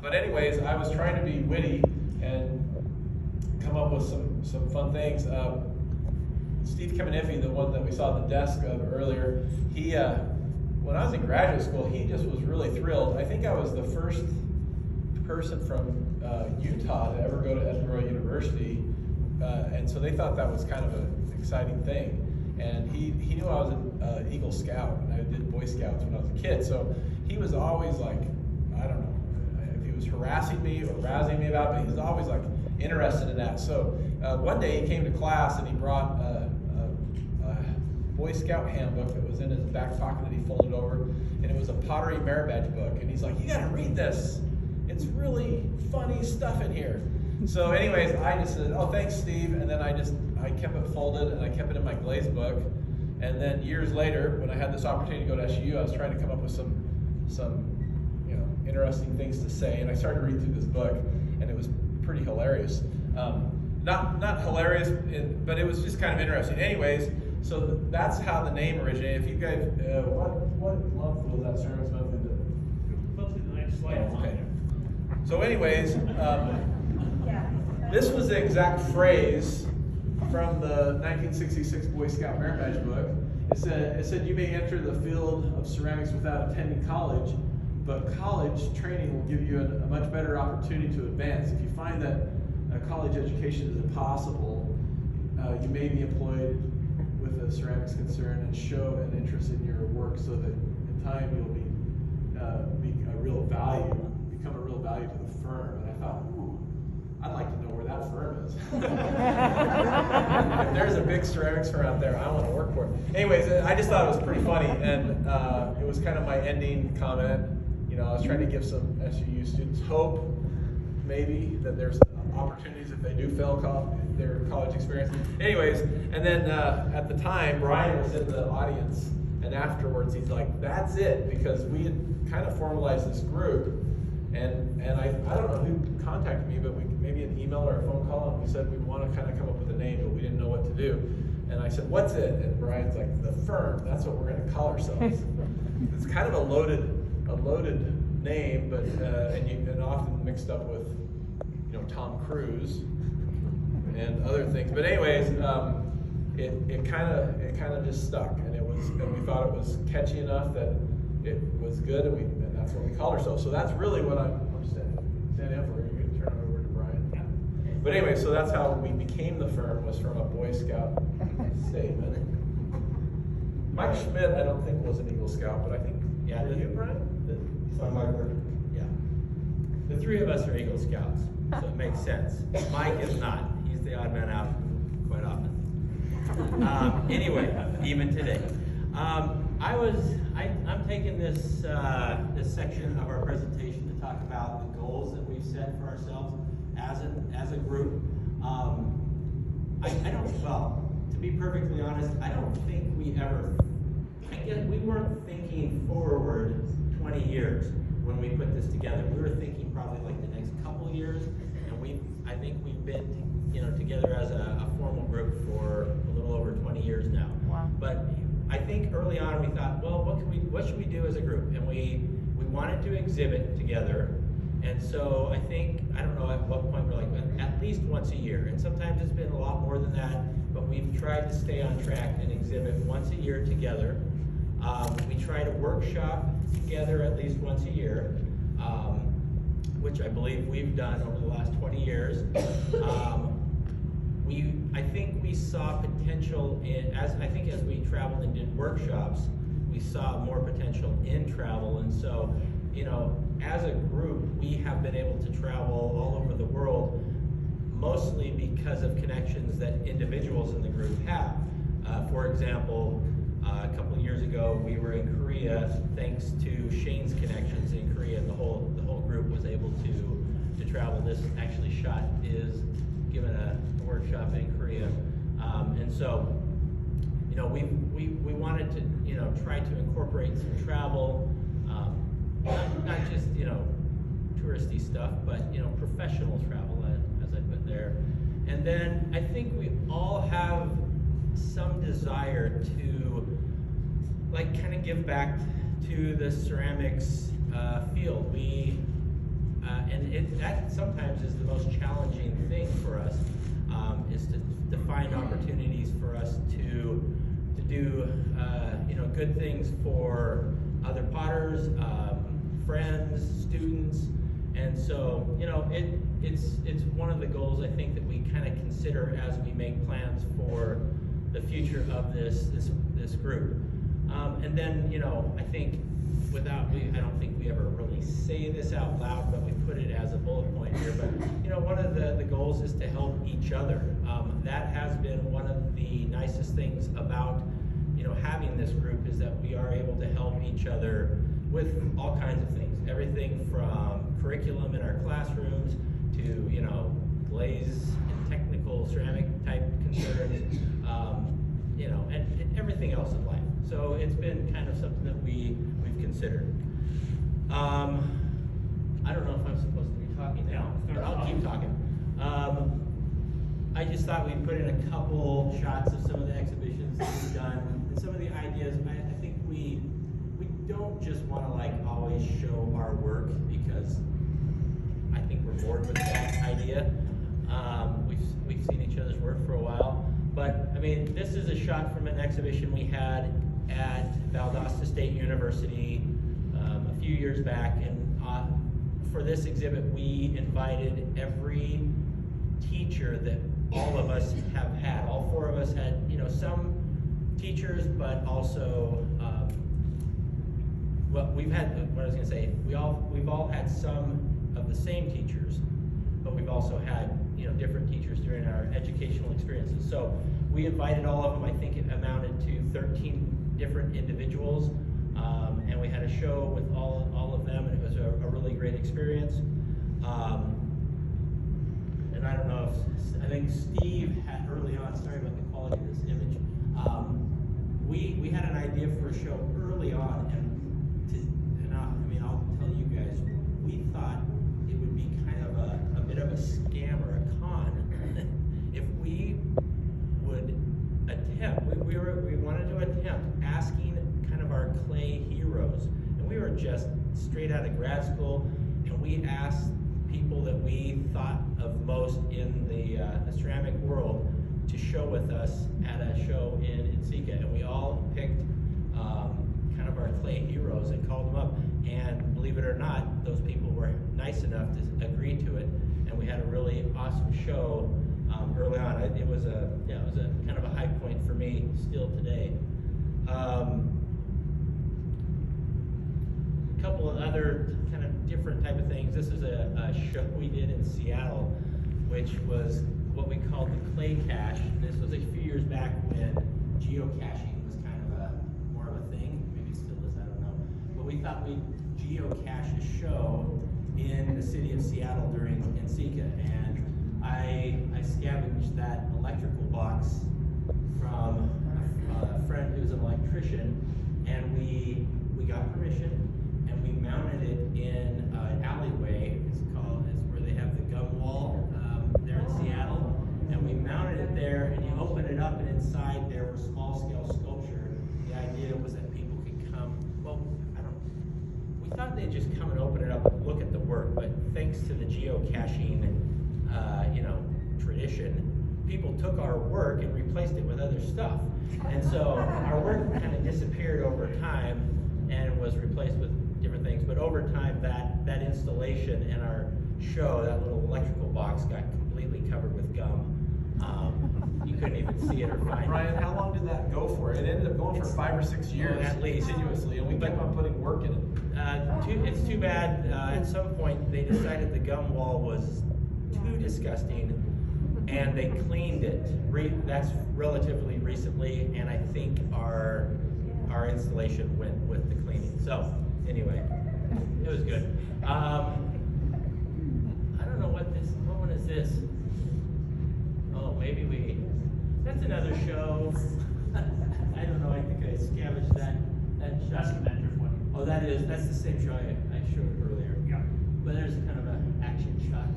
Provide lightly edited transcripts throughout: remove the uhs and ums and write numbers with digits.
But anyways, I was trying to be witty and come up with some fun things. Steve Kemeniffy, the one that we saw at the desk earlier, he when I was in graduate school, he just was really thrilled. I think I was the first person from Utah to ever go to Edinburgh University, and so they thought that was kind of an exciting thing. And he knew I was an Eagle Scout, and I did Boy Scouts when I was a kid, so he was always like, I don't know, if he was harassing me or razzing me about it, but he was always like interested in that. So one day he came to class and he brought a Boy Scout handbook that was in his back pocket that he folded over, and it was a Pottery Merit Badge book. And he's like, "You gotta read this. It's really funny stuff in here." So anyways, I just said, "Oh, thanks, Steve." And then I kept it folded and I kept it in my Glaze book. And then years later, when I had this opportunity to go to SU, I was trying to come up with some interesting things to say, and I started to read through this book, and it was pretty hilarious. Not hilarious, but it was just kind of interesting. Anyways, so that's how the name originated. If you guys, what month was that Sermons Monthly? Go to the next slide. Oh, okay. So anyways, this was the exact phrase from the 1966 Boy Scout Merit Badge book. It said, "You may enter the field of ceramics without attending college, but college training will give you a much better opportunity to advance. If you find that a college education is impossible, you may be employed with a ceramics concern and show an interest in your work so that in time you'll become a real value to the firm." And I thought, ooh, I'd like to know where that firm is. If there's a big ceramics firm out there, I want to work for it. Anyways, I just thought it was pretty funny, and it was kind of my ending comment. I was trying to give some SUU students hope, maybe, that there's opportunities if they do fail their college experience. Anyways, and then at the time, Brian was in the audience, and afterwards he's like, "That's it," because we had kind of formalized this group, and I don't know who contacted me, but maybe an email or a phone call, and we said we want to kind of come up with a name, but we didn't know what to do. And I said, "What's it?" And Brian's like, "The Firm. That's what we're going to call ourselves." It's kind of a loaded name, but and often mixed up with Tom Cruise and other things. But anyways, it kind of just stuck, and we thought it was catchy enough that it was good, and that's what we call ourselves. So that's really what I'm standing up for. You can turn it over to Brian. Yeah. But anyway, so that's how we became the Firm, was from a Boy Scout statement. Mike Schmidt, I don't think was an Eagle Scout, but I think, Yeah, were you, Brian? Yeah. The three of us are Eagle Scouts, so it makes sense. Mike is not. He's the odd man out quite often. Anyway, even today. I'm taking this section of our presentation to talk about the goals that we've set for ourselves as a group. To be perfectly honest, I don't think we weren't thinking forward 20 years when we put this together. We were thinking probably like the next couple years, and I think we've been together as a formal group for a little over 20 years now. Wow. But I think early on we thought, well, what should we do as a group? And we wanted to exhibit together. And so I don't know at what point we're like, at least once a year. And sometimes it's been a lot more than that, but we've tried to stay on track and exhibit once a year together. We try to workshop together at least once a year, which I believe we've done over the last 20 years. I think we saw potential as we traveled and did workshops, we saw more potential in travel. And so, as a group, we have been able to travel all over the world, mostly because of connections that individuals in the group have. For example, a couple of years ago, we were in Korea, thanks to Shane's connections in Korea. The whole group was able to travel. This actually shot is given a workshop in Korea, and so we wanted to try to incorporate some travel, not just touristy stuff, but professional travel, as I put there. And then I think we all have some desire to kind of give back to the ceramics field. and that sometimes is the most challenging thing for us, is to find opportunities for us to do good things for other potters, friends, students, and so it's one of the goals I think that we kind of consider as we make plans for the future of this group. And then I think I don't think we ever really say this out loud, but we put it as a bullet point here. But one of the goals is to help each other. That has been one of the nicest things about having this group, is that we are able to help each other with all kinds of things. Everything from curriculum in our classrooms to glaze and technical ceramic type concerns, and everything else in life. So it's been kind of something that we've considered. I don't know if I'm supposed to be talking now, but I'll keep talking. I just thought we'd put in a couple shots of some of the exhibitions that we've done and some of the ideas. I think we don't just want to always show our work, because I think we're bored with that idea. We've seen each other's work for a while, but I mean, this is a shot from an exhibition we had at Valdosta State University a few years back, and for this exhibit we invited every teacher that all of us have had. All four of us had some teachers, but also we've all had some of the same teachers, but we've also had different teachers during our educational experiences. So we invited all of them. I think it amounted to 13 different individuals, and we had a show with all of them, and it was a really great experience. And I don't know if, I think Steve had early on, sorry about the quality of this image, we had an idea for a show early on, and I'll tell you guys, we thought it would be kind of a bit of a scam or a con if we would attempt, we wanted to attempt asking kind of our clay heroes, and we were just straight out of grad school, and we asked people that we thought of most in the ceramic world to show with us at a show in Sika, and we all picked kind of our clay heroes and called them up, and believe it or not, those people were nice enough to agree to it, and we had a really awesome show early on. It was a kind of a high point for me still today. A couple of other kind of different type of things. This is a show we did in Seattle, which was what we called the Clay Cache. This was a few years back when geocaching was kind of more of a thing. Maybe it still is, I don't know. But we thought we'd geocache a show in the city of Seattle during NCECA, and I scavenged that electrical box from a friend who's an electrician, and we got permission, and we mounted it in an alleyway. It's where they have the gum wall there in Seattle, and we mounted it there, and you open it up, and inside there were small scale sculpture. The idea was that people could come, we thought they'd just come and open it up and look at the work, but thanks to the geocaching tradition, people took our work and replaced it with other stuff. And so our work kind of disappeared over time and was replaced with different things. But over time, that installation and our show, that little electrical box, got completely covered with gum. You couldn't even see it or find it. Ryan, how long did that go for? It ended up going for 5 or 6 years, at least, continuously, and we kept on putting work in it. It's too bad. At some point, they decided the gum wall was too disgusting, and they cleaned it. That's relatively recently, and I think our installation went with the cleaning. So anyway, it was good. I don't know what one is this? Oh, maybe that's another show. I don't know, I think I scavenged that shot. That's the Avengers one. Oh, that's the same show I showed earlier. Yeah. But there's kind of an action shot.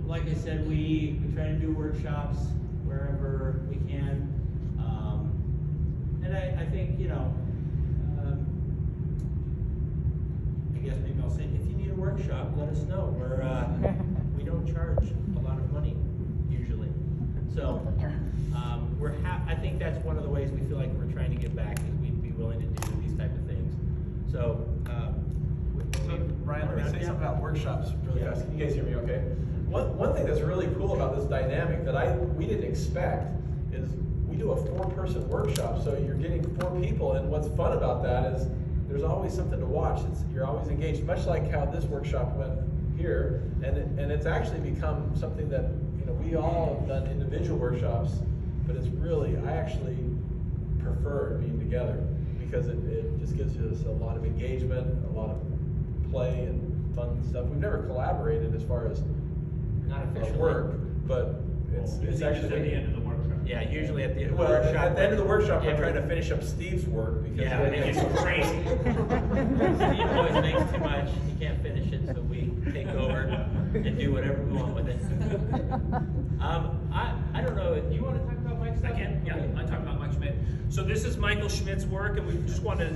Like I said, we try to do workshops wherever we can. And I think, I say, if you need a workshop, let us know. We don't charge a lot of money usually. So I think that's one of the ways we feel like we're trying to give back, is we'd be willing to do these type of things. So, Ryan, let me say something about workshops really fast. Can you guys hear me okay? One thing that's really cool about this dynamic that we didn't expect is we do a 4-person workshop, so you're getting 4 people, and what's fun about that is there's always something to watch. You're always engaged, much like how this workshop went here, and it's actually become something that, you know, we all have done individual workshops, but it's really, I actually prefer being together because it just gives us a lot of engagement, a lot of play and fun stuff. We've never collaborated as far as not officially. work, but it's Usually actually just at the end of the workshop. Yeah, usually at the end of the well, workshop. at the end of the workshop, Yeah, I'm trying to finish up Steve's work because Yeah, And it gets crazy. Steve always makes too much, he can't finish it, so we take over and do whatever we want with it. I don't know, do you want to talk about Mike's stuff? I can, yeah, I talk about Mike Schmidt. So this is Michael Schmidt's work, and we just want to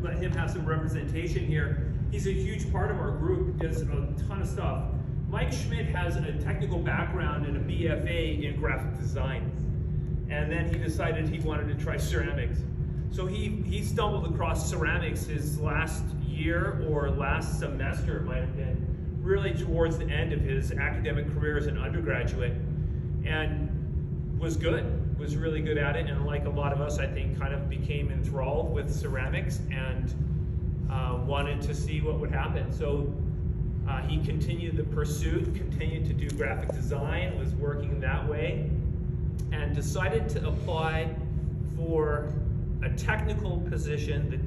let him have some representation here. He's a huge part of our group, does a ton of stuff. Mike Schmidt has a technical background and a BFA in graphic design. And then he decided he wanted to try ceramics. So he stumbled across ceramics his last year or last semester, it might have been, really towards the end of his academic career as an undergraduate, and was really good at it, and like a lot of us, I think, kind of became enthralled with ceramics and wanted to see what would happen. So he continued the pursuit, continued to do graphic design, was working that way, and decided to apply for a technical position, the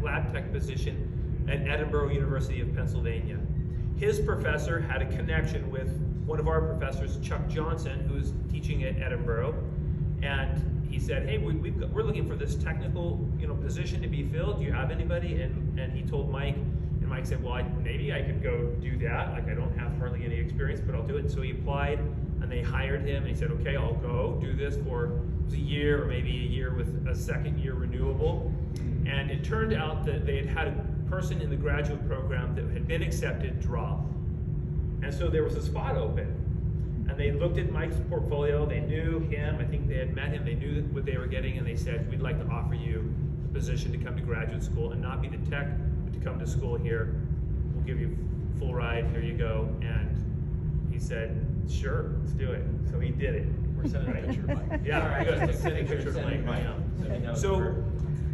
lab tech position at Edinburgh University of Pennsylvania. His professor had a connection with one of our professors, Chuck Johnson, who's teaching at Edinburgh, and he said, hey, we're looking for this technical, position to be filled. Do you have anybody? And he told Mike, and Mike said, well, maybe I could go do that. Like, I don't have hardly any experience, but I'll do it. And so he applied, and they hired him, and he said, okay, I'll go do this for a year or maybe a year with a second year renewable. And it turned out that they had a person in the graduate program that had been accepted drop. And so there was a spot open. And they looked at Mike's portfolio, they knew him, I think they had met him, they knew what they were getting, and they said, we'd like to offer you the position to come to graduate school and not be the tech, but to come to school here. We'll give you full ride, here you go. And he said, sure, let's do it. So he did it. we're sending a picture to Mike. Yeah, All right, good. just send a picture to Mike right now. So we know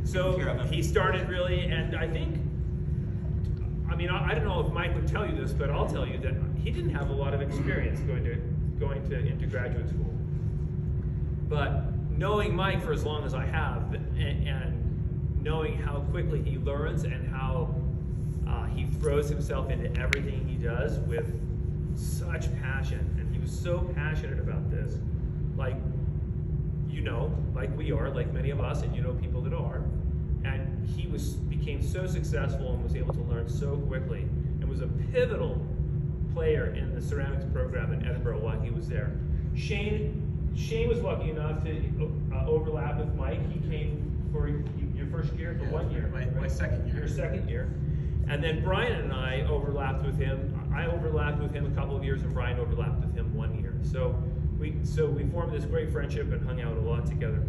So care of him. he started really, and I think, I don't know if Mike would tell you this, but I'll tell you that he didn't have a lot of experience going into graduate school. But knowing Mike for as long as I have, and knowing how quickly he learns and how he throws himself into everything he does with such passion, and he was so passionate about this, like we are, like many of us, and people that are, and he became so successful and was able to learn so quickly, and was a pivotal player in the ceramics program in Edinburgh while he was there. Shane was lucky enough to overlap with Mike. He came for your first year, for 1 year. My second year. Your second year. And then Brian and I overlapped with him. I overlapped with him a couple of years, and Brian overlapped with him 1 year. So we formed this great friendship and hung out a lot together.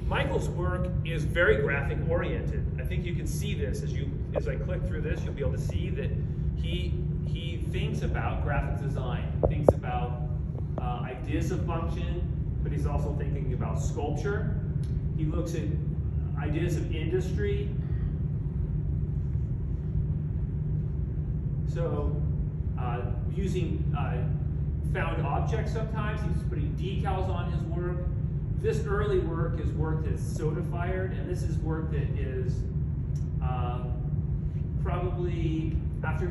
Michael's work is very graphic oriented. I think you can see this as I click through this. You'll be able to see that he thinks about graphic design, thinks about ideas of function, but he's also thinking about sculpture. He looks at ideas of industry. So using found objects sometimes, he's putting decals on his work. This early work is work that's soda fired, and this is work that is probably after